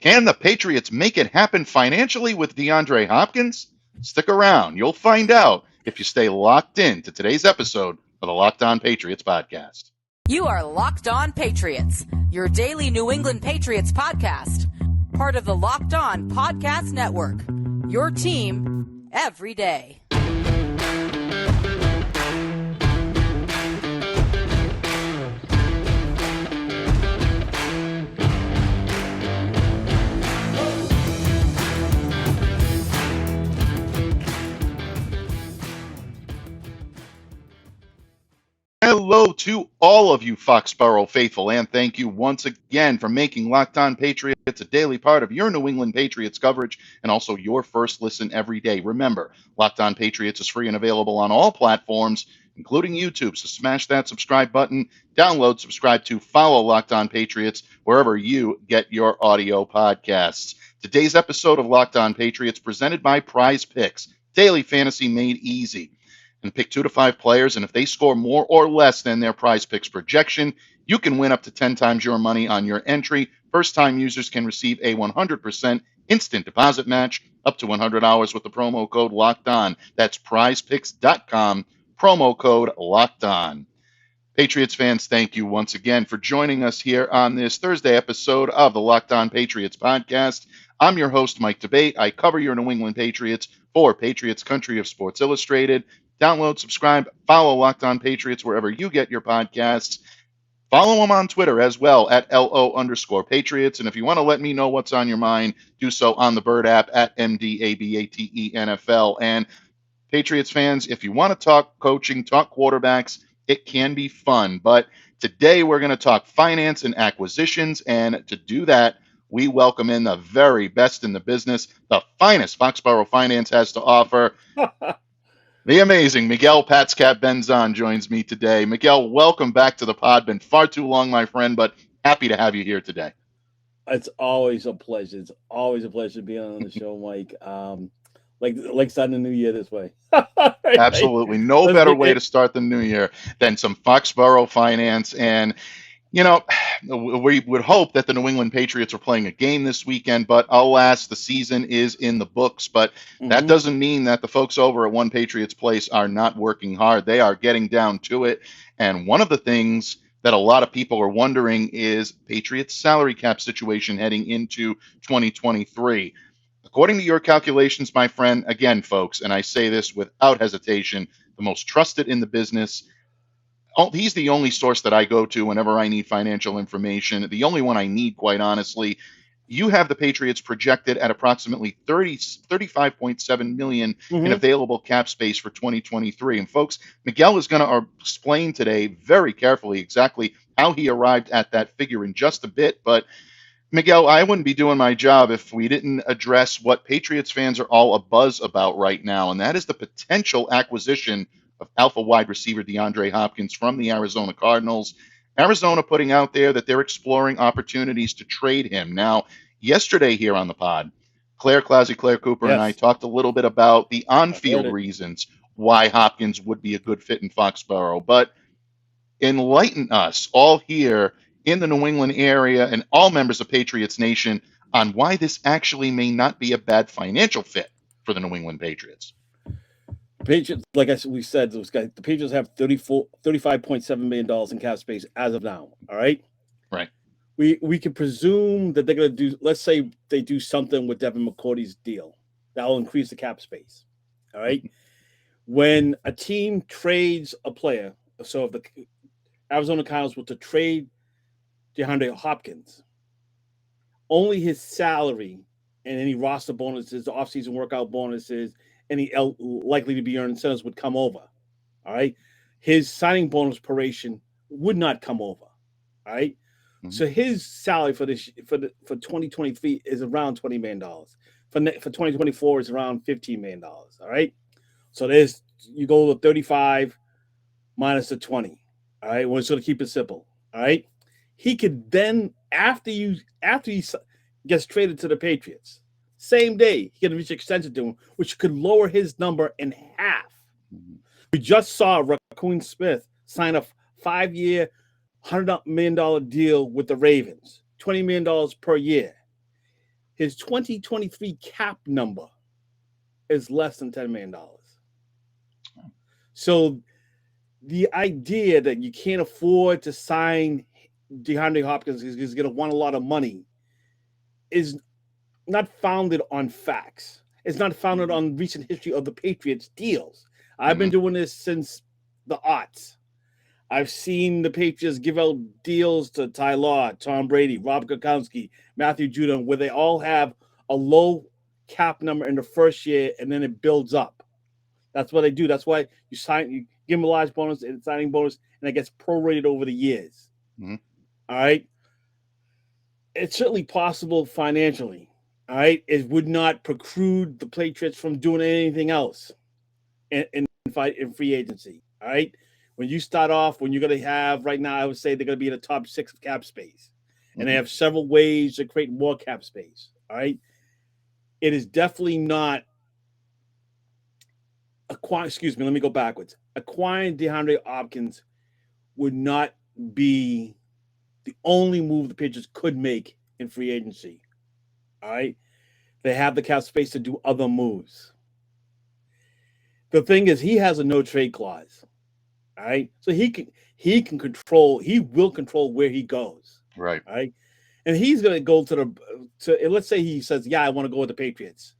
Can the Patriots make it happen financially with DeAndre Hopkins? Stick around. You'll find out if you stay locked in to today's episode of the Locked On Patriots podcast. You are Locked On Patriots, your daily New England Patriots podcast. Part of the Locked On Podcast Network, your team every day. Hello to all of you Foxborough faithful, and thank you once again for making Locked On Patriots a daily part of your New England Patriots coverage and also your first listen every day. Remember, Locked On Patriots is free and available on all platforms, including YouTube, so smash that subscribe button, download, subscribe to, follow Locked On Patriots wherever you get your audio podcasts. Today's episode of Locked On Patriots presented by PrizePicks, daily fantasy made easy. And pick 2 to 5 players, and if they score more or less than their PrizePicks projection, you can win up to 10 times your money on your entry. First-time users can receive a 100% instant deposit match up to $100 with the promo code LOCKEDON. That's prizepicks.com, promo code LOCKEDON. Patriots fans, thank you once again for joining us here on this Thursday episode of the Locked On Patriots podcast. I'm your host, Mike Debate. I cover your New England Patriots for Patriots Country of Sports Illustrated. Download, subscribe, follow Locked On Patriots wherever you get your podcasts. Follow them on Twitter as well at LO_Patriots. And if you want to let me know what's on your mind, do so on the Bird app at MDABATENFL. And Patriots fans, if you want to talk coaching, talk quarterbacks, it can be fun. But today we're going to talk finance and acquisitions. And to do that, we welcome in the very best in the business, the finest Foxborough Finance has to offer. The amazing Miguel PatsCap Benzan joins me today. Miguel, welcome back to the pod. Been far too long, my friend, but happy to have you here today. It's always a pleasure. It's always a pleasure to be on the show, Mike. Like starting the new year this way. Absolutely. No better way to start the new year than some Foxborough Finance. And, you know, we would hope that the New England Patriots are playing a game this weekend, but alas, the season is in the books. But that doesn't mean that the folks over at One Patriots Place are not working hard. They are getting down to it. And one of the things that a lot of people are wondering is Patriots' salary cap situation heading into 2023. According to your calculations, my friend, again, folks, and I say this without hesitation, the most trusted in the business. He's the only source that I go to whenever I need financial information. The only one I need, quite honestly. You have the Patriots projected at approximately $35.7 million in available cap space for 2023. And folks, Miguel is going to explain today very carefully exactly how he arrived at that figure in just a bit. But Miguel, I wouldn't be doing my job if we didn't address what Patriots fans are all abuzz about right now, and that is the potential acquisition of alpha wide receiver DeAndre Hopkins from the Arizona Cardinals. Arizona putting out there that they're exploring opportunities to trade him. Now, yesterday here on the pod, Claire Cooper and I talked a little bit about the on-field reasons why Hopkins would be a good fit in Foxborough. But enlighten us all here in the New England area and all members of Patriots Nation on why this actually may not be a bad financial fit for the New England Patriots. Patriots, like we said, the Patriots have $35.7 million in cap space as of now. All right. Right. We can presume that they're going to do. Let's say they do something with Devin McCourty's deal that will increase the cap space. All right. When a team trades a player, so if the Arizona Cardinals were to trade DeAndre Hopkins, only his salary and any roster bonuses, the offseason workout bonuses, any likely to be earned incentives would come over. All right. His signing bonus proration would not come over. All right. So his salary for 2023 is around $20 million. For 2024 is around $15 million. All right. So you go to 35 minus the 20. All right. We're just going to keep it simple. All right. He could then, after he gets traded to the Patriots, same day, he can reach extension to him, which could lower his number in half. We just saw Raccoon Smith sign a 5-year, $100 million deal with the Ravens, $20 million per year. his 2023 cap number is less than $10 million. So the idea that you can't afford to sign DeAndre Hopkins because he's going to want a lot of money is not founded on facts. It's not founded on recent history of the Patriots deals. I've been doing this since the aughts. I've seen the Patriots give out deals to Ty Law, Tom Brady, Rob Gronkowski, Matthew Judon, where they all have a low cap number in the first year, and then it builds up. That's what they do. That's why you give them a large bonus and signing bonus, and it gets prorated over the years. All right? It's certainly possible financially. All right? It would not preclude the Patriots from doing anything else in free agency. All right? When you start off, when you're going to have, right now, I would say they're going to be in the top 6 of cap space. And they have several ways to create more cap space. All right? It is definitely not let me go backwards. Acquiring DeAndre Hopkins would not be the only move the Patriots could make in free agency. All right? They have the cap space to do other moves. The thing is, he has a no trade clause. All right, so he will control where he goes. Right. All right, and he's going to go to let's say he says, "Yeah, I want to go with the Patriots."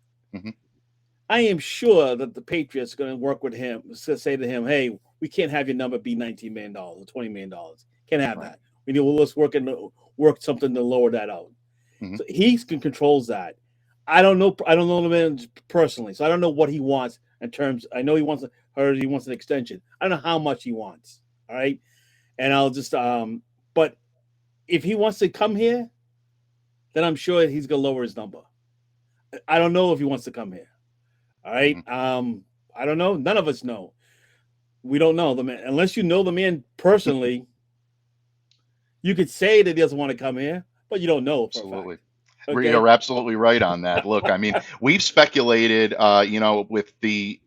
I am sure that the Patriots are going to work with him to say to him, "Hey, we can't have your number be $19 million or $20 million. Can't have that. Let's work something to lower that out." So he controls that. I don't know the man personally, so I don't know what he wants in terms. I know he wants an extension. I don't know how much he wants. All right. And I'll just but if he wants to come here, then I'm sure he's gonna lower his number. I don't know if he wants to come here. All right. I don't know. None of us know. We don't know the man. Unless you know the man personally, you could say that he doesn't want to come here, but you don't know. Absolutely. Okay? You're absolutely right on that. Look, I mean, we've speculated, with the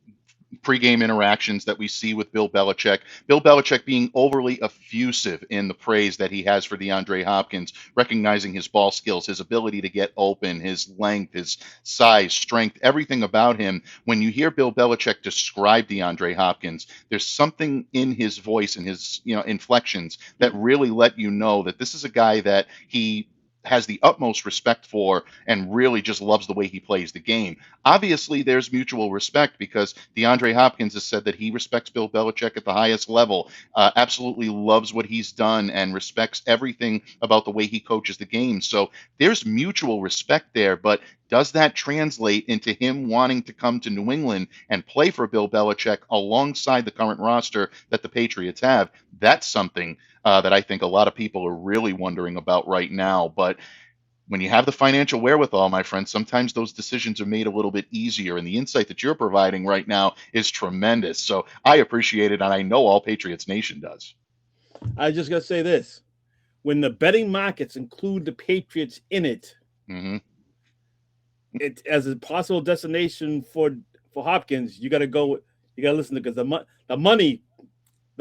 pregame interactions that we see with Bill Belichick being overly effusive in the praise that he has for DeAndre Hopkins, recognizing his ball skills, his ability to get open, his length, his size, strength, everything about him. When you hear Bill Belichick describe DeAndre Hopkins, there's something in his voice and his, inflections that really let you know that this is a guy that he has the utmost respect for and really just loves the way he plays the game. Obviously, there's mutual respect because DeAndre Hopkins has said that he respects Bill Belichick at the highest level, absolutely loves what he's done and respects everything about the way he coaches the game. So there's mutual respect there, but does that translate into him wanting to come to New England and play for Bill Belichick alongside the current roster that the Patriots have? That's something that I think a lot of people are really wondering about right now. But when you have the financial wherewithal, my friend, sometimes those decisions are made a little bit easier. And the insight that you're providing right now is tremendous. So I appreciate it. And I know all Patriots Nation does. I just got to say this. When the betting markets include the Patriots in it, it as a possible destination for Hopkins, you got to listen to, because the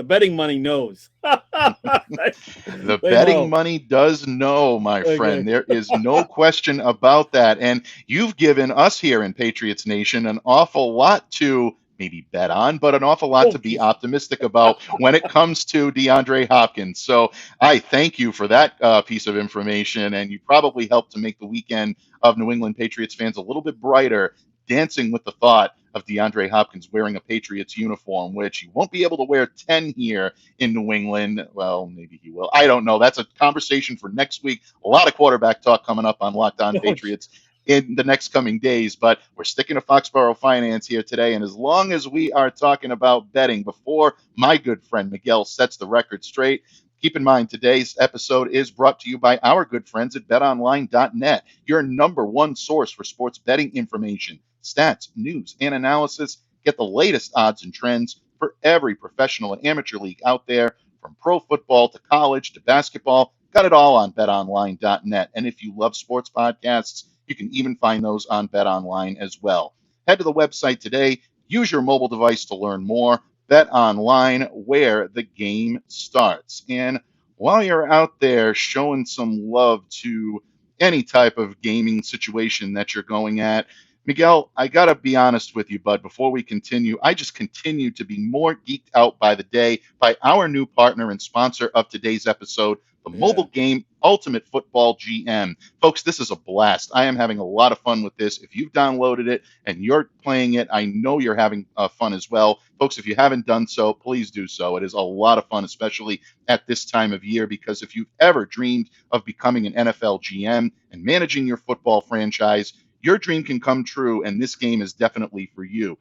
betting money knows. The betting money does know, my friend. There is no question about that. And you've given us here in Patriots Nation an awful lot to maybe bet on, but an awful lot to be optimistic about when it comes to DeAndre Hopkins. So I thank you for that piece of information. And you probably helped to make the weekend of New England Patriots fans a little bit brighter, dancing with the thought of DeAndre Hopkins wearing a Patriots uniform, which he won't be able to wear 10 here in New England. Well, maybe he will. I don't know. That's a conversation for next week. A lot of quarterback talk coming up on Locked On Patriots in the next coming days, but we're sticking to Foxborough Finance here today. And as long as we are talking about betting, before my good friend Miguel sets the record straight, keep in mind, today's episode is brought to you by our good friends at betonline.net, your number one source for sports betting information, stats, news, and analysis. Get the latest odds and trends for every professional and amateur league out there, from pro football to college to basketball. Got it all on betonline.net. And if you love sports podcasts, you can even find those on BetOnline as well. Head to the website today. Use your mobile device to learn more. BetOnline, where the game starts. And while you're out there showing some love to any type of gaming situation that you're going at. Miguel, I got to be honest with you, bud. Before we continue, I just continue to be more geeked out by the day by our new partner and sponsor of today's episode, the mobile game Ultimate Football GM. Folks, this is a blast. I am having a lot of fun with this. If you've downloaded it and you're playing it, I know you're having fun as well. Folks, if you haven't done so, please do so. It is a lot of fun, especially at this time of year, because if you've ever dreamed of becoming an NFL GM and managing your football franchise, your dream can come true, and this game is definitely for you.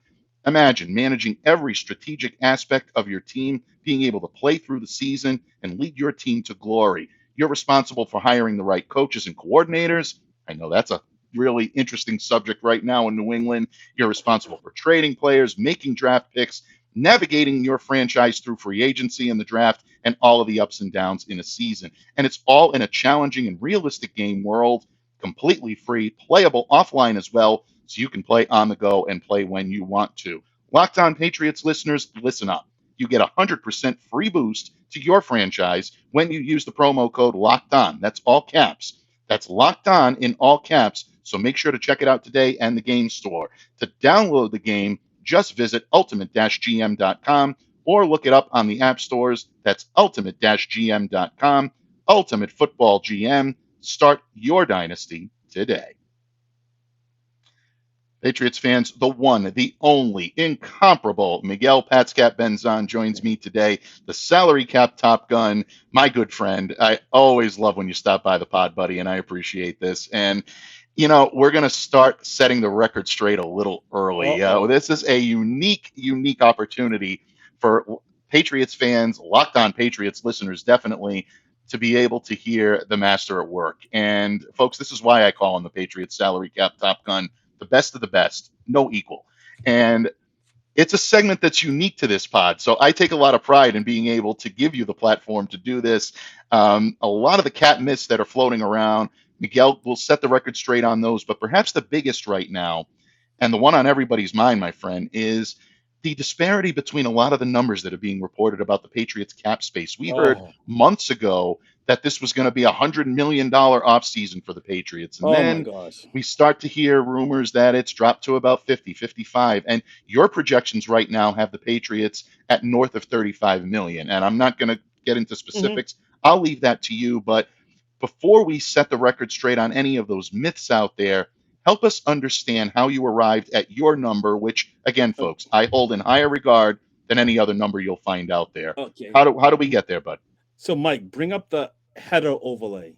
Imagine managing every strategic aspect of your team, being able to play through the season and lead your team to glory. You're responsible for hiring the right coaches and coordinators. I know that's a really interesting subject right now in New England. You're responsible for trading players, making draft picks, navigating your franchise through free agency and the draft, and all of the ups and downs in a season. And it's all in a challenging and realistic game world, completely free, playable offline as well, so you can play on the go and play when you want to. Locked On Patriots listeners, listen up. You get a 100% free boost to your franchise when you use the promo code Locked On. That's all caps. That's Locked On in all caps. So make sure to check it out today and the game store. To download the game, just visit ultimate-gm.com or look it up on the app stores. That's ultimate-gm.com. Ultimate Football GM. Start your dynasty today. Patriots fans, the one, the only, incomparable Miguel PatsCap Benzan joins me today, the salary cap top gun, my good friend. I always love when you stop by the pod, buddy, and I appreciate this. And, you know, we're going to start setting the record straight a little early. This is a unique opportunity for Patriots fans, Locked On Patriots listeners, definitely, to be able to hear the master at work. And, folks, this is why I call him the Patriots salary cap top gun. The best of the best, no equal. And it's a segment that's unique to this pod. So I take a lot of pride in being able to give you the platform to do this. A lot of the cat myths that are floating around, Miguel will set the record straight on those. But perhaps the biggest right now, and the one on everybody's mind, my friend, is the disparity between a lot of the numbers that are being reported about the Patriots cap space. We heard months ago that this was going to be a $100 million offseason for the Patriots. And then we start to hear rumors that it's dropped to about 50, 55. And your projections right now have the Patriots at north of 35 million. And I'm not going to get into specifics. I'll leave that to you. But before we set the record straight on any of those myths out there, help us understand how you arrived at your number, which, again, folks, I hold in higher regard than any other number you'll find out there. Okay. How do we get there, bud? So, Mike, bring up the header overlay.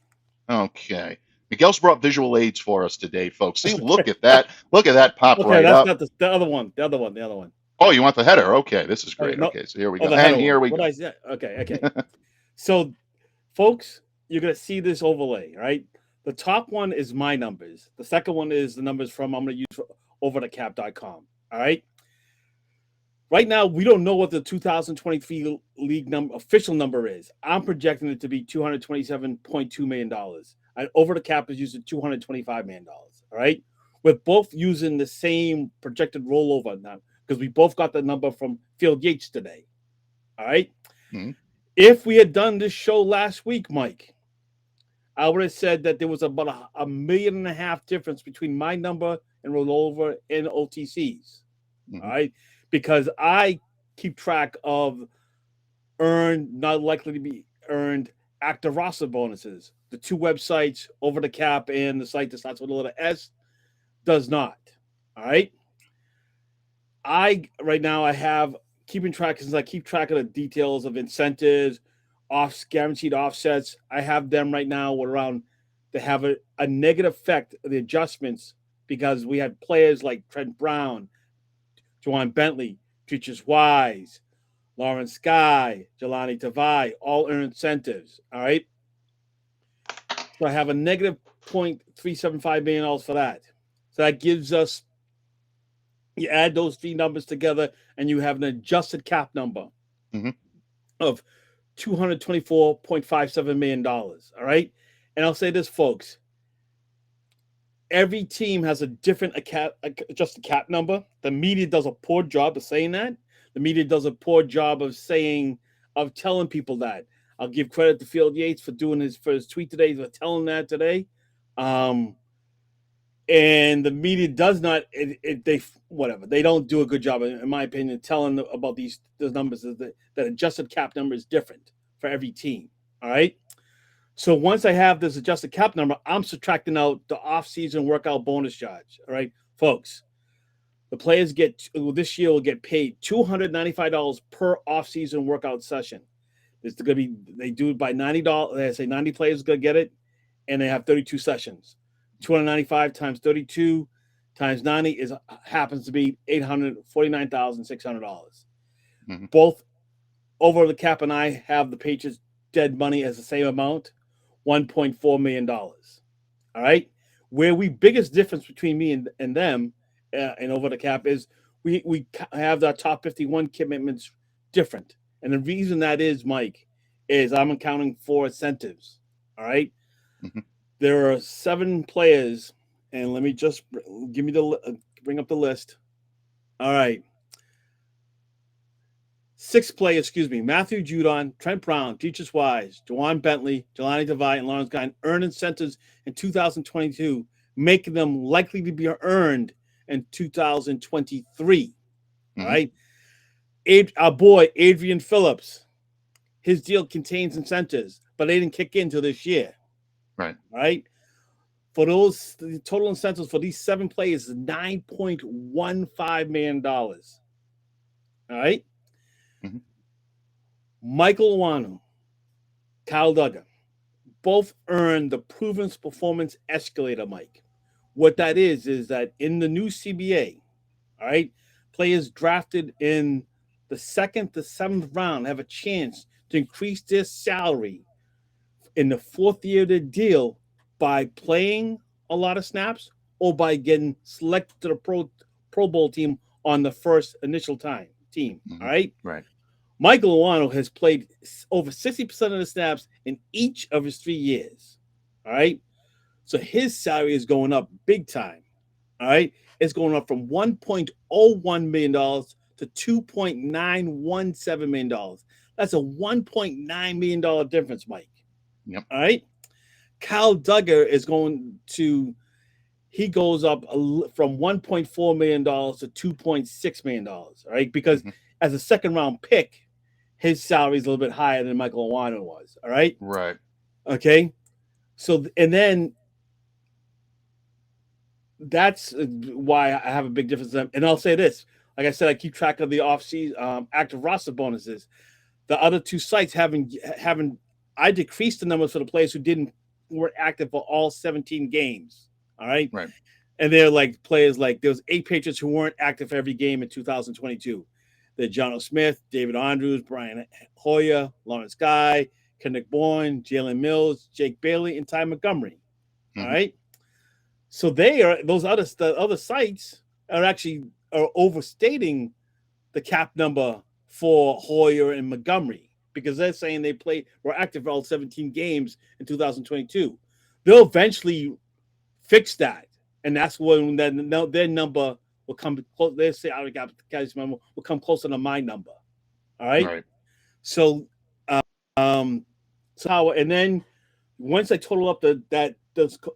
Okay. Miguel's brought visual aids for us today, folks. See, look at that. Look at that pop right that's up. Not the other one. The other one. Oh, you want the header? Okay, this is great. No. Okay, so here we go. And here we go. Okay. So, folks, you're going to see this overlay, right? The top one is my numbers. The second one is the numbers I'm going to use overthecap.com. All right. Right now, we don't know what the 2023 league official number is. I'm projecting it to be $227.2 million. And Over the Cap is using $225 million. All right. We're both using the same projected rollover now because we both got the number from Field Yates today. All right. Mm-hmm. If we had done this show last week, Mike, I would have said that there was about $1.5 million difference between my number and rollover and OTCs. Mm-hmm. All right. Because I keep track of earned, not likely to be earned active roster bonuses. The two websites, Over the Cap and the site that starts with a letter S, does not. All right. Right now I have keeping track, since I keep track of the details of incentives, guaranteed offsets. I have them right now around to have a negative effect of the adjustments because we had players like Trent Brown, Juwan Bentley, Treacher's Wise, Lawrence Sky, Jelani Tavai, all earn incentives. All right. So I have a negative $0.375 million for that. So that gives us, you add those three numbers together and you have an adjusted cap number of $224.57 million. All right. And I'll say this, folks. Every team has a different adjusted cap number. The media does a poor job of saying that. The media does a poor job of telling people that. I'll give credit to Field Yates for doing his tweet today, for telling that today. And the media does not, they don't do a good job, in my opinion, telling about these numbers. That adjusted cap number is different for every team. All right. So once I have this adjusted cap number, I'm subtracting out the off-season workout bonus charge. All right, folks. The players this year will get paid $295 per off-season workout session. It's going to be, they do it by $90. They say 90 players are going to get it, and they have 32 sessions. 295 times 32 times 90 happens to be $849,600. Mm-hmm. Both over the cap and I have the Patriots dead money as the same amount, $1.4 million. All right, where biggest difference between me and them and over the cap is we have our top 51 commitments different, and the reason that is, Mike, is I'm accounting for incentives. All right. Mm-hmm. There are 7 players, and let me just bring up the list. All right. 6 players, Matthew Judon, Trent Brown, Deatrice Wise, Juwan Bentley, Jelani Devine, and Lawrence Guy earned incentives in 2022, making them likely to be earned in 2023. Mm-hmm. All right. Our boy, Adrian Phillips, his deal contains incentives, but they didn't kick in until this year. Right. Right. For the total incentives for these 7 players is $9.15 million. All right. Mm-hmm. Michael Iwanu, Kyle Duggar, both earned the proven performance escalator, Mike. What that is that in the new CBA, all right, players drafted in the 2nd to 7th round have a chance to increase their salary in the 4th year of the deal by playing a lot of snaps or by getting selected to the Pro Bowl team on the first initial team. Mm-hmm. All right. Right. Michael Iwanu has played over 60% of the snaps in each of his 3 years. All right. So his salary is going up big time. All right. It's going up from $1.01 million to $2.917 million. That's a $1.9 million difference, Mike. Yep. All right. Kyle Duggar he goes up from $1.4 million to $2.6 million. All right. Because as a 2nd round pick, his salary is a little bit higher than Michael Iwanu was. All right. Right. Okay. So, and then that's why I have a big difference. And I'll say this, like I said, I keep track of the off-season active roster bonuses. The other 2 sites I decreased the numbers for the players who weren't active for all 17 games. All right. Right. And they're like players like there was 8 Patriots who weren't active for every game in 2022. They're Jono Smith, David Andrews, Brian Hoyer, Lawrence Guy, Kendrick Bourne, Jalen Mills, Jake Bailey, and Ty Montgomery. Mm-hmm. All right. So the other sites are overstating the cap number for Hoyer and Montgomery because they're saying were active for all 17 games in 2022. They'll eventually fix that, and that's when their number will come close. They say guys will come closer to my number. All right. Right. So, and then once I total up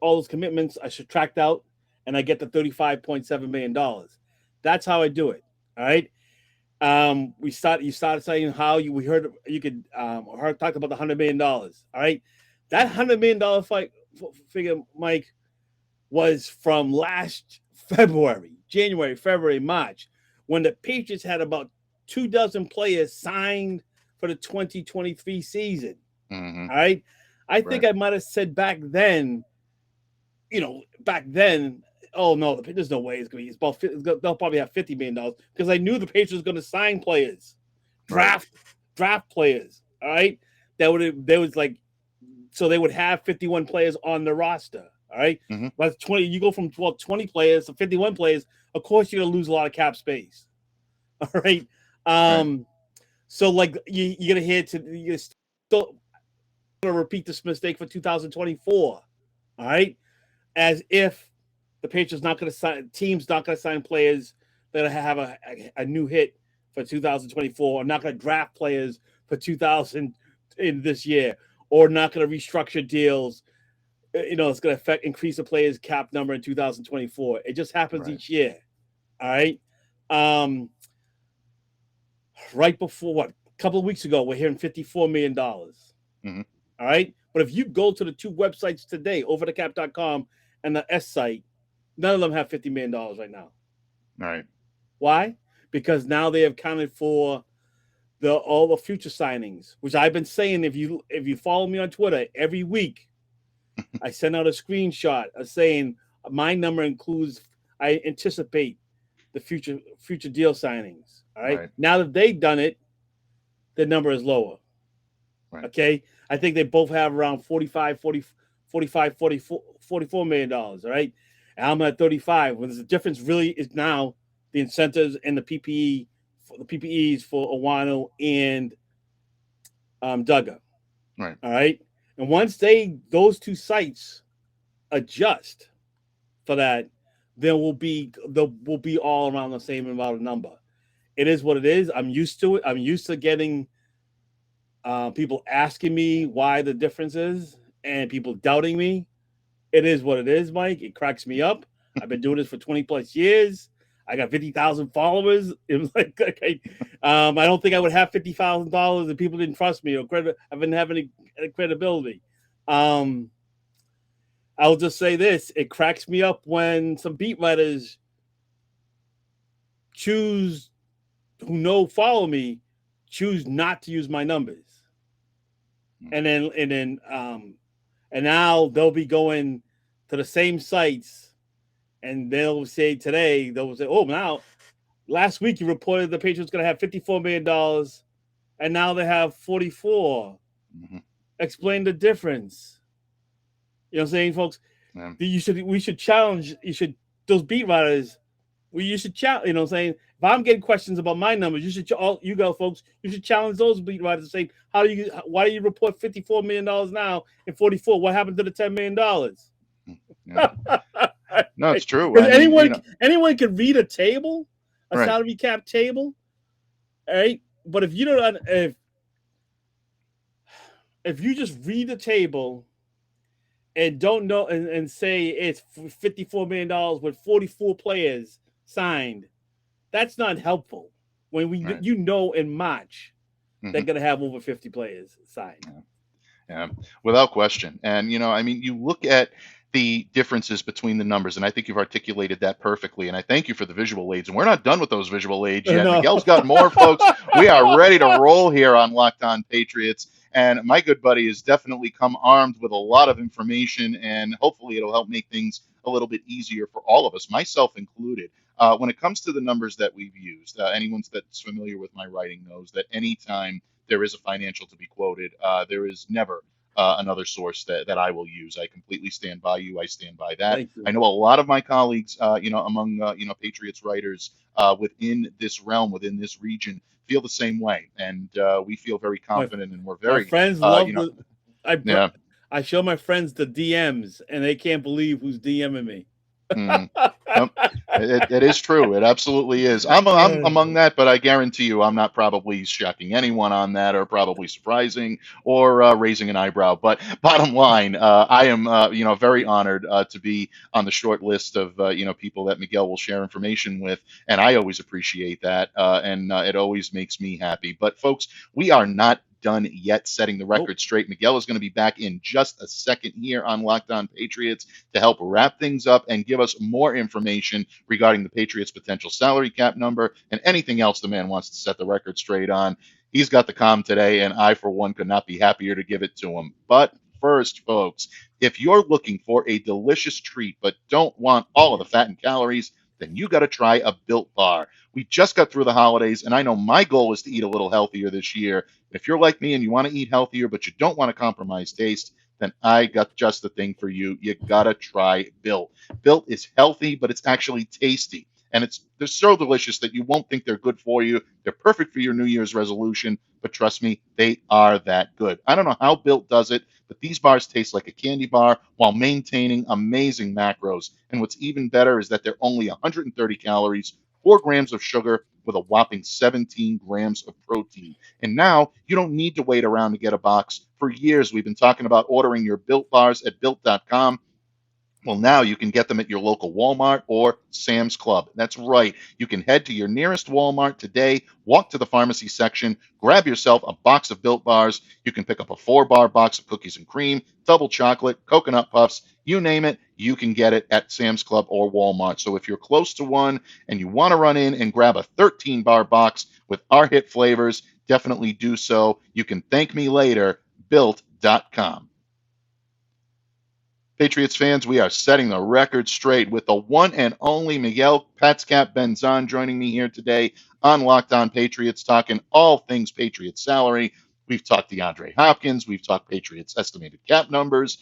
all those commitments, I subtract out, and I get the $35.7 million. That's how I do it. All right. You started saying how talk about the $100 million. All right. That $100 million figure, Mike, was from last January, February, March, when the Patriots had about 24 players signed for the 2023 season. Mm-hmm. All right. I think I might have said back then, oh no, there's no way it's going to be. They'll probably have $50 million because I knew the Patriots were going to sign players, draft players. All right. So they would have 51 players on the roster. All right. Mm-hmm. But 20, you go from 20 players to 51 players. Of course, you're going to lose a lot of cap space. All right. So like you're going to hear you're still going to repeat this mistake for 2024. All right. As if the Patriots team's not going to sign players that have a new hit for 2024, or not going to draft players for 2000 in this year, or not going to restructure deals it's going to increase the player's cap number in 2024. It just happens Right. each year. All right. Right before a couple of weeks ago, we're hearing $54 million. Mm-hmm. All right. But if you go to the two websites today, overthecap.com and the S site, none of them have $50 million right now. Right. Why? Because now they have counted for all the future signings, which I've been saying. If you follow me on Twitter every week, I send out a screenshot of saying my number includes. I anticipate the future deal signings. All right. Now that they've done it, the number is lower. Right. Okay. I think they both have around 44 million dollars. All right. And I'm at 35. When the difference really is now the incentives and the PPEs for Owano and Duggar. Right. All right. And once those two sites adjust for that, then we'll be all around the same amount of number. It is what it is. I'm used to it. I'm used to getting people asking me why the difference is and people doubting me. It is what it is, Mike. It cracks me up. I've been doing this for 20 plus years. I got 50,000 followers. It was like, okay, I don't think I would have $50,000 if people didn't trust me or I didn't have any credibility. I'll just say this. It cracks me up when some beat writers follow me, choose not to use my numbers. And now they'll be going to the same sites and they'll say, oh, now last week you reported the Patriots going to have $54 million and now they have 44. Mm-hmm. Explain the difference. You know what I'm saying, folks? Yeah. We should challenge, those beat writers. You should challenge, you know what I'm saying? If I'm getting questions about my numbers, folks, you should challenge those beat writers and say, why do you report $54 million now and 44? What happened to the $10 million? Yeah. No, it's true. Anyone can read a table, right. salary cap table, all right? But if you don't, if you just read the table and don't know and say it's $54 million with 44 players signed, that's not helpful. When in March they're going to have over 50 players signed. Yeah, without question. And, you look at the differences between the numbers, and I think you've articulated that perfectly. And I thank you for the visual aids. And we're not done with those visual aids yet. No. Miguel's got more, folks. We are ready to roll here on Locked On Patriots. And my good buddy has definitely come armed with a lot of information, and hopefully it'll help make things a little bit easier for all of us, myself included. When it comes to the numbers that we've used, anyone that's familiar with my writing knows that anytime there is a financial to be quoted, there is never another source that I will use. I completely stand by you. I stand by that. I know a lot of my colleagues, among Patriots writers within this realm, within this region, feel the same way, and we feel very confident, and we're very. My friends love I show my friends the DMs, and they can't believe who's DMing me. It is true. It absolutely is. I'm among that, but I guarantee you I'm not probably shocking anyone on that or probably surprising or raising an eyebrow. But bottom line, I am very honored to be on the short list of people that Miguel will share information with, and I always appreciate that, and it always makes me happy. But folks, we are not done yet setting the record straight. Miguel is going to be back in just a second here on Locked On Patriots to help wrap things up and give us more information regarding the Patriots' potential salary cap number and anything else the man wants to set the record straight on. He's got the comm today, and I, for one, could not be happier to give it to him. But first, folks, if you're looking for a delicious treat but don't want all of the fat and calories, then you got to try a Built Bar. We just got through the holidays, and I know my goal is to eat a little healthier this year. If you're like me and you want to eat healthier, but you don't want to compromise taste, then I got just the thing for you. You got to try Built. Built is healthy, but it's actually tasty. And they're so delicious that you won't think they're good for you. They're perfect for your New Year's resolution, but trust me, they are that good. I don't know how Built does it, but these bars taste like a candy bar while maintaining amazing macros. And what's even better is that they're only 130 calories, 4 grams of sugar with a whopping 17 grams of protein. And now you don't need to wait around to get a box. For years, we've been talking about ordering your Built Bars at Built.com. Well, now you can get them at your local Walmart or Sam's Club. That's right. You can head to your nearest Walmart today, walk to the pharmacy section, grab yourself a box of Built Bars. You can pick up a 4-bar box of cookies and cream, double chocolate, coconut puffs, you name it, you can get it at Sam's Club or Walmart. So if you're close to one and you want to run in and grab a 13-bar box with our hit flavors, definitely do so. You can thank me later, Built.com. Patriots fans, we are setting the record straight with the one and only Miguel PatsCap Benzan joining me here today on Locked On Patriots, talking all things Patriots salary. We've talked DeAndre Hopkins. We've talked Patriots estimated cap numbers.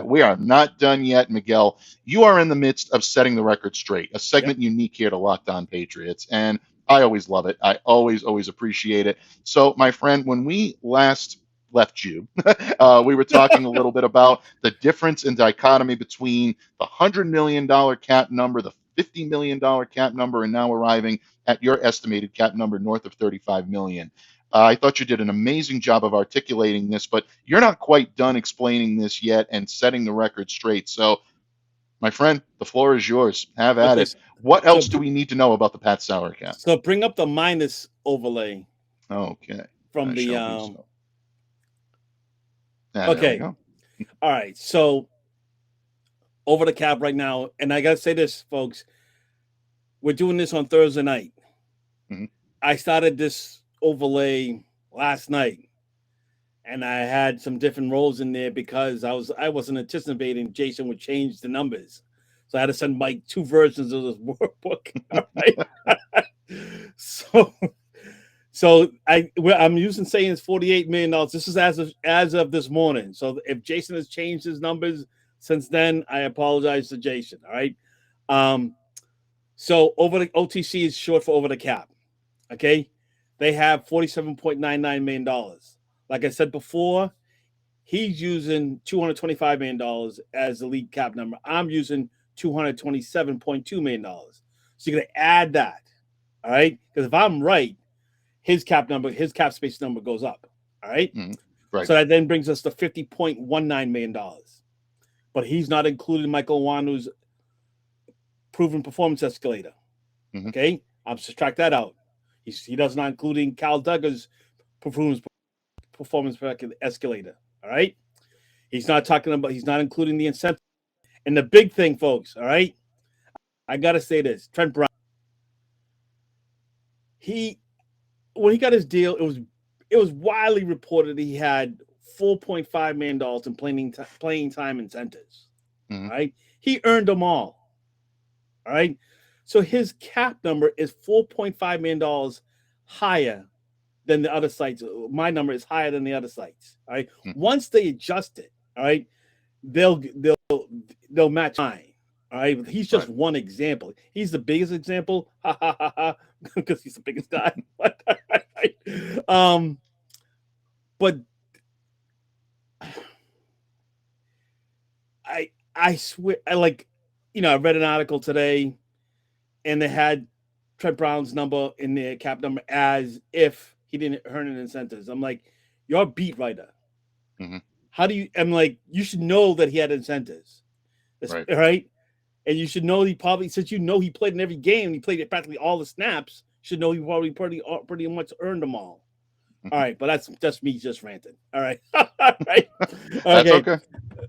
We are not done yet, Miguel. You are in the midst of setting the record straight, a segment unique here to Locked On Patriots. And I always love it. I always appreciate it. So, my friend, when we last left you, we were talking a little bit about the difference in dichotomy between the $100 million cap number, the $50 million cap number, and now arriving at your estimated cap number north of $35 million. I thought you did an amazing job of articulating this, but you're not quite done explaining this yet and setting the record straight. So, my friend, the floor is yours. Have at it. What else do we need to know about the Pat salary cap? So bring up the minus overlay. Okay. From the okay. All right. So over the cap right now, and I gotta say this, folks. We're doing this on Thursday night. Mm-hmm. I started this overlay last night, and I had some different roles in there because I wasn't anticipating Jason would change the numbers, so I had to send Mike 2 versions of this workbook. All right. So I'm using saying it's $48 million. This is as of this morning. So if Jason has changed his numbers since then, I apologize to Jason. All right. So over the OTC is short for over the cap. Okay. They have $47.99 million. Like I said before, he's using $225 million as the league cap number. I'm using $227.2 million. So you're going to add that. All right. Because if I'm right, his cap space number goes up. All right. Mm-hmm. Right. So that then brings us to $50.19 million. But he's not including Michael Nwanu's proven performance escalator. Mm-hmm. Okay. I'll subtract that out. He does not including Cal Duggar's performance escalator. All right. He's not including the incentive. And the big thing, folks, all right. I gotta say this. Trent Brown. When he got his deal, it was widely reported he had $4.5 million in playing time incentives. Mm-hmm. All right. He earned them all. All right. So his cap number is $4.5 million higher than the other sites. My number is higher than the other sites. All right. Mm-hmm. Once they adjust it, all right, they'll match mine. All right. He's just one example. He's the biggest example. Because he's the biggest guy. But I swear, I read an article today, and they had Trent Brown's number in the cap number as if he didn't earn an incentives. I'm like, you're a beat writer. Mm-hmm. How do you? I'm like, you should know that he had incentives, right? And you should know since you know he played in every game, he played practically all the snaps. You should know he probably pretty much earned them all. All right, but that's just me just ranting. All right, all right. Okay. That's okay.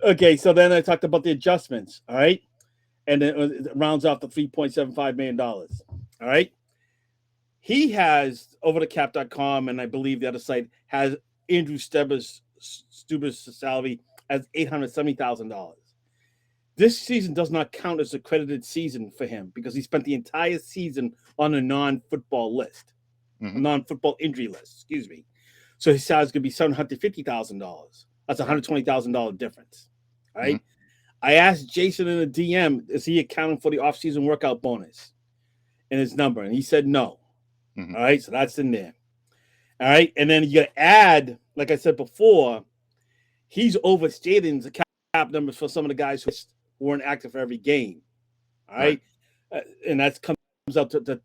Okay, so then I talked about the adjustments. All right, and then it rounds off the $3.75 million. All right, he has overthecap.com, and I believe the other site has Andrew Stuber's salary as $870,000. This season does not count as a credited season for him because he spent the entire season on a non-football list, a non-football injury list, excuse me. So his salary is going to be $750,000. That's a $120,000 difference. All right. I asked Jason in the DM, is he accounting for the offseason workout bonus in his number? And he said no. All right. So that's in there. All right. And then you got to add, like I said before, he's overstating the cap numbers for some of the guys who weren't active for every game. All right. And that's coming out to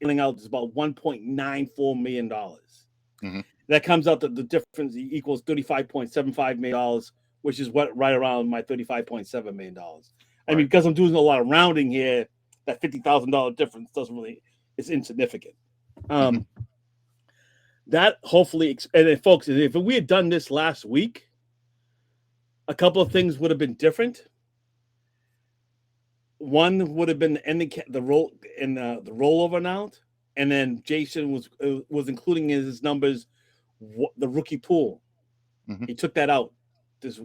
dealing out is about $1.94 million. Mhm. That comes out that the difference equals $35.75 million, which is what right around my $35.7 million. I mean, because I'm doing a lot of rounding here, that $50,000 difference it's insignificant. That hopefully, and folks, if we had done this last week, a couple of things would have been different. One would have been the rollover amount, and then Jason was including in his numbers the rookie pool. He took that out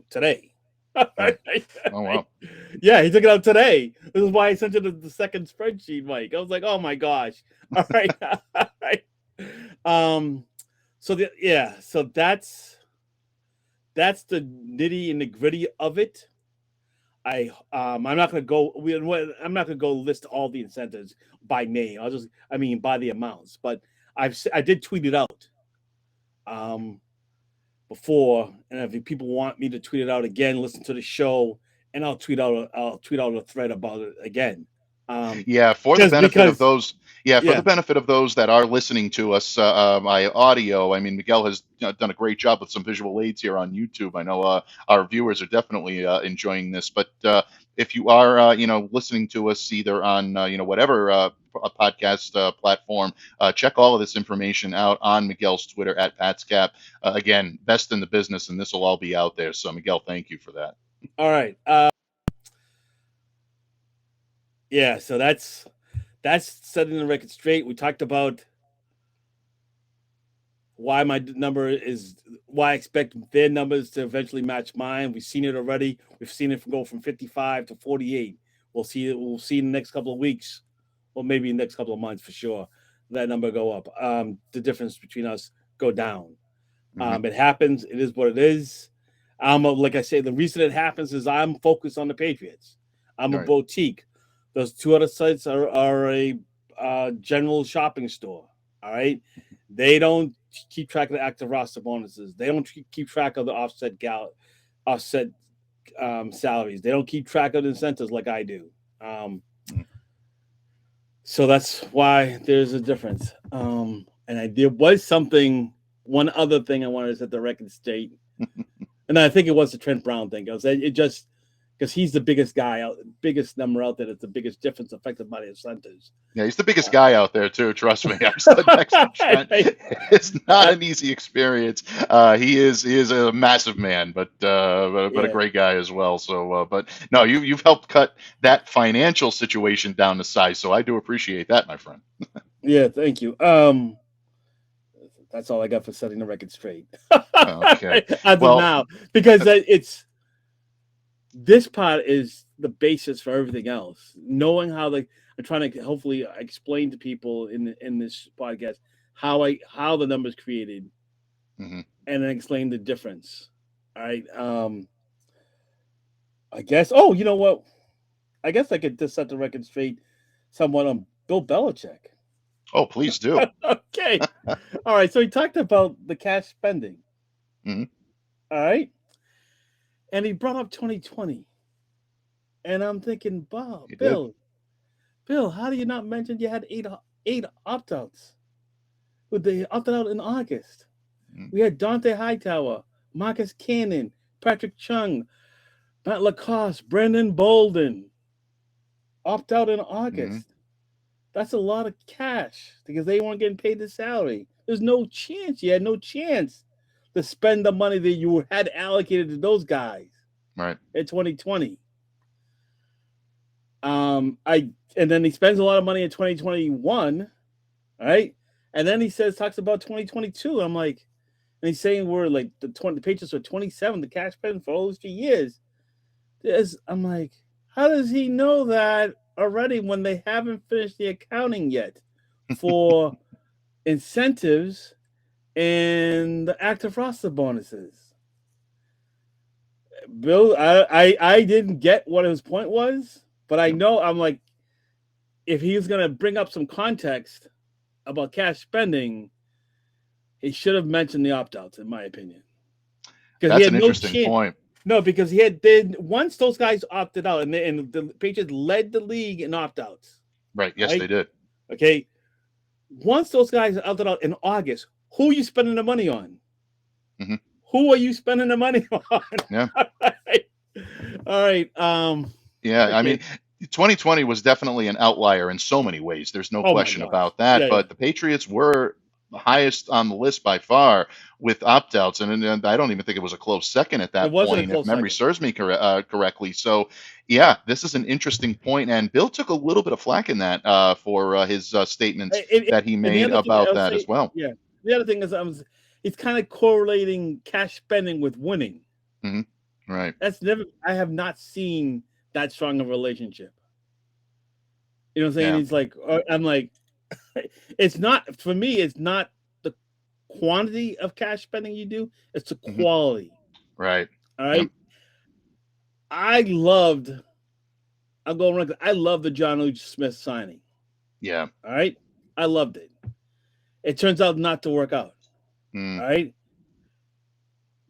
today. Right. Oh wow! Yeah, he took it out today. This is why I sent you the second spreadsheet, Mike. I was like, oh my gosh! All right, all right. So that's the nitty and the gritty of it. I'm not going to go list all the incentives by name. By the amounts. But I did tweet it out before, and if people want me to tweet it out again, listen to the show, and I'll tweet out a thread about it again. For the benefit of those, the benefit of those that are listening to us by audio, I mean, Miguel has done a great job with some visual aids here on YouTube. I know our viewers are definitely enjoying this, but if you are, listening to us either on, whatever podcast platform, check all of this information out on Miguel's Twitter at PatsCap. Again, best in the business, and this will all be out there. So, Miguel, thank you for that. All right. So that's setting the record straight. We talked about why I expect their numbers to eventually match mine. We've seen it already. We've seen it go from 55 to 48. We'll see in the next couple of weeks, or maybe in the next couple of months for sure, that number go up. The difference between us go down. It happens. It is what it is. Like I say, the reason it happens is I'm focused on the Patriots. I'm a boutique. Those two other sites are a general shopping store. All right. They don't keep track of the active roster bonuses. They don't keep track of the offset salaries. They don't keep track of the incentives like I do. So that's why there's a difference. And there was one other thing I wanted to set the record straight. And I think it was the Trent Brown thing. Because he's the biggest biggest number out there. That's the biggest difference affected by the incentives. Yeah, he's the biggest guy out there too. Trust me. I stood next to Trent. It's not an easy experience. He is a massive man, but a great guy as well. So, but no, you've helped cut that financial situation down to size. So I do appreciate that, my friend. Yeah, thank you. That's all I got for setting the record straight. Okay. As of now, because this part is the basis for everything else. Knowing how I'm trying to hopefully explain to people in this podcast how the numbers created, and then explain the difference. All right. I guess. Oh, you know what? I guess I could just set the record straight somewhat on Bill Belichick. Oh, please do. Okay. All right. So he talked about the cash spending. All right. And he brought up 2020. And I'm thinking, Bill, how do you not mention you had eight opt-outs? They opted out in August. We had Dante Hightower, Marcus Cannon, Patrick Chung, Matt Lacoste, Brendan Bolden opt out in August. That's a lot of cash because they weren't getting paid the salary. There's no chance. You had no chance to spend the money that you had allocated to those guys. Right. In 2020. And then he spends a lot of money in 2021. Right. And then he talks about 2022. I'm like, and he's saying we're like the Patriots are 27, the cash spend for all those few years. I'm like, how does he know that already when they haven't finished the accounting yet for incentives and the active roster bonuses? Bill, I didn't get what his point was, but I know I'm like, if he's going to bring up some context about cash spending, he should have mentioned the opt-outs, in my opinion. That's an interesting point. No, because once those guys opted out, and the Patriots led the league in opt-outs. Right. Yes, they did. Okay. Once those guys are out in August, who are you spending the money on? Mm-hmm. Who are you spending the money on? Yeah. All right. Yeah. I Okay. mean, 2020 was definitely an outlier in so many ways. There's no Oh my question gosh. about that. Yeah. But the Patriots were the highest on the list by far with opt-outs, and I don't even think it was a close second at It that wasn't a point, if close memory second. serves me correctly. So, yeah, this is an interesting point, and Bill took a little bit of flack in that for his statements that he And the made other thing about I'll that as say, well. yeah, the other thing is it's kind of correlating cash spending with winning. Hmm. Right. I have not seen that strong of a relationship. You know what I'm saying? Yeah. It's like, I'm like, it's not, for me, it's not the quantity of cash spending you do, it's the Hmm. quality. Right. All Yep. right. I loved, I'll go around, I love the John Smith signing. Yeah. All right. I loved it. It turns out not to work out. Mm. All right.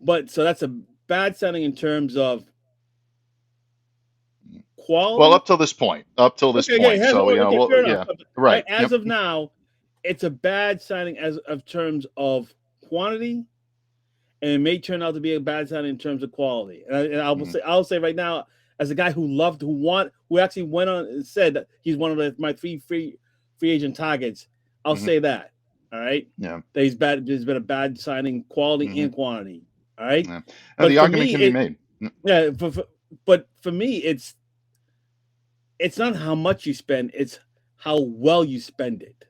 But so that's a bad signing in terms of Well, quality. up till this point. Up till this Okay, point. So, okay, well, fair enough. yeah. Right, Right. as Yep. of now, it's a bad signing as of terms of quantity, and it may turn out to be a bad signing in terms of quality. And Hmm. I'll say right now, as a guy who actually went on and said that he's one of my three free agent targets, I'll Hmm. say that. All right, Yeah. that he's bad. There's been a bad signing, quality Hmm. and quantity. All right, Yeah. No, but the for argument me, can be made. yeah, but for me, it's not how much you spend, it's how well you spend it.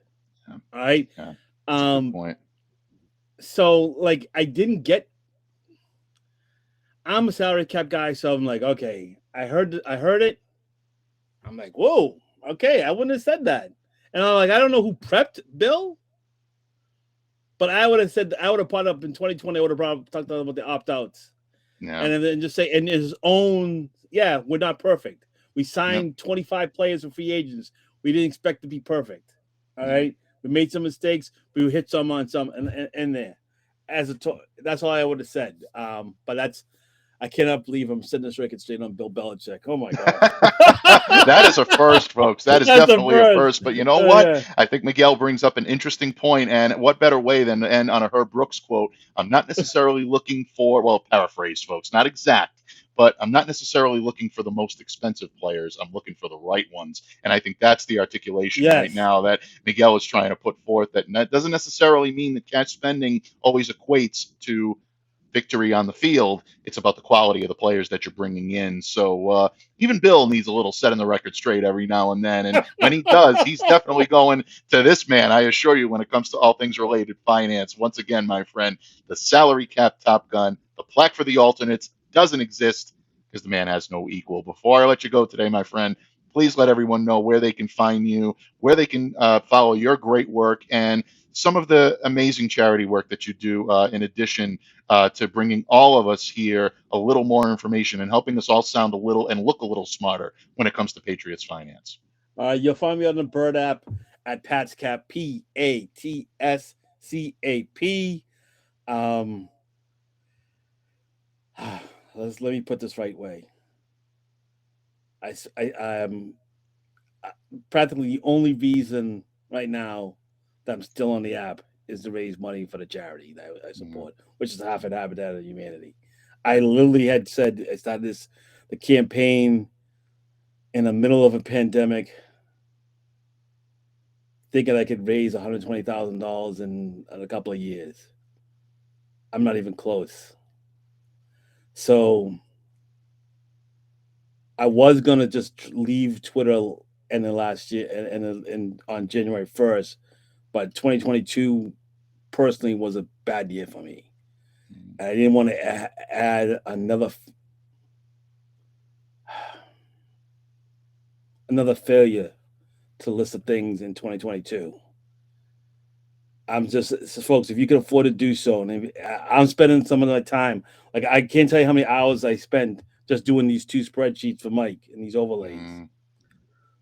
Yeah. All right. Yeah. That's a good Um, point. so like I'm a salary cap guy, so I'm like, okay, I heard it. I'm like, whoa, okay, I wouldn't have said that. And I'm like, I don't know who prepped Bill, but I would have brought up in 2020, I would have talked about the opt-outs. Yeah. And then just say in his own, yeah, we're not perfect. We Yep. signed 25 players for free agents. We didn't expect to be perfect. All Yeah. right. We made some mistakes. We hit some on some and there. That's all I would have said. But I cannot believe I'm sitting this record straight on Bill Belichick. Oh my gosh. That is a first, folks. That is That's the definitely a first. first. But you know what? Yeah. I think Miguel brings up an interesting point, and what better way than to end on a Herb Brooks quote? I'm not necessarily looking for, well, paraphrase, folks, not exact, but I'm not necessarily looking for the most expensive players. I'm looking for the right ones. And I think that's the articulation right Yes. now that Miguel is trying to put forth. That doesn't necessarily mean that cash spending always equates to victory on the field. It's about the quality of the players that you're bringing in. So even Bill needs a little setting the record straight every now and then. And when he does, he's definitely going to this man, I assure you, when it comes to all things related finance. Once again, my friend, the salary cap top gun, the plaque for the alternates doesn't exist because the man has no equal. Before I let you go today, my friend, please let everyone know where they can find you, where they can follow your great work, and some of the amazing charity work that you do in addition to bringing all of us here a little more information and helping us all sound a little and look a little smarter when it comes to Patriots finance. You'll find me on the Bird app at PatsCap, PATSCAP. Um, let me put this right way. I'm practically the only reason right now that I'm still on the app is to raise money for the charity that I support, which is half an Habitat of Humanity. I literally had said I started the campaign in the middle of a pandemic, thinking I could raise $120,000 in a couple of years. I'm not even close. So I was gonna just leave Twitter in the last year and on January 1st, but 2022 personally was a bad year for me. And I didn't want to add another failure to the list of things in 2022. I'm just, folks, if you can afford to do so, and I'm spending some of my time, like I can't tell you how many hours I spent just doing these two spreadsheets for Mike and these overlays.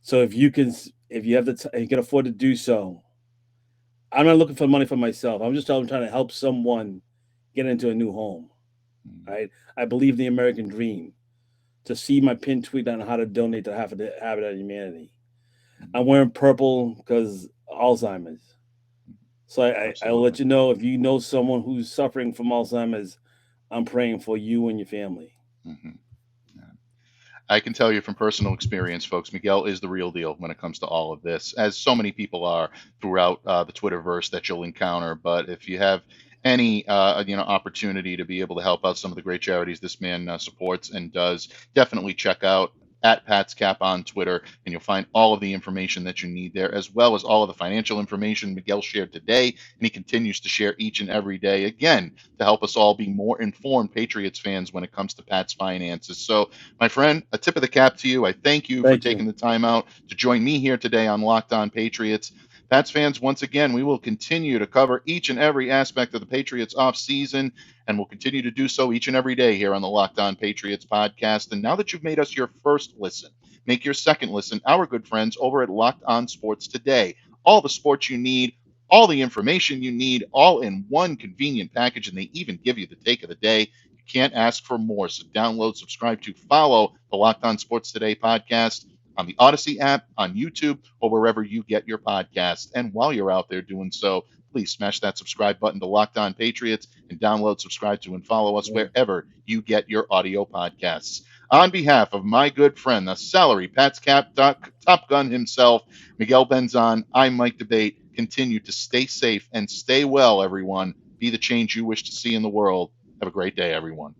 So if you have you can afford to do so, I'm not looking for money for myself. I'm just trying to help someone get into a new home. Right? I believe in the American dream. To see my pin tweet on how to donate to Habitat of Humanity. I'm wearing purple because Alzheimer's. So I'll let you know if you know someone who's suffering from Alzheimer's. I'm praying for you and your family. Mm-hmm. I can tell you from personal experience, folks, Miguel is the real deal when it comes to all of this, as so many people are throughout the Twitterverse that you'll encounter. But if you have any opportunity to be able to help out some of the great charities this man supports and does, definitely check out at PatsCap on Twitter, and you'll find all of the information that you need there, as well as all of the financial information Miguel shared today, and he continues to share each and every day, again, to help us all be more informed Patriots fans when it comes to Pat's finances. So, my friend, a tip of the cap to you. I thank you for taking the time out to join me here today on Locked On Patriots. Pats fans, once again, we will continue to cover each and every aspect of the Patriots offseason, and we'll continue to do so each and every day here on the Locked On Patriots podcast. And now that you've made us your first listen, make your second listen our good friends over at Locked On Sports Today. All the sports you need, all the information you need, all in one convenient package, and they even give you the take of the day. You can't ask for more. So download, subscribe to, follow the Locked On Sports Today podcast on the Odyssey app, on YouTube, or wherever you get your podcasts. And while you're out there doing so, please smash that subscribe button to Locked On Patriots and download, subscribe to, and follow us wherever you get your audio podcasts. On behalf of my good friend, the salary PatsCap Top Gun himself, Miguel Benzan, I'm Mike Debate. Continue to stay safe and stay well, everyone. Be the change you wish to see in the world. Have a great day, everyone.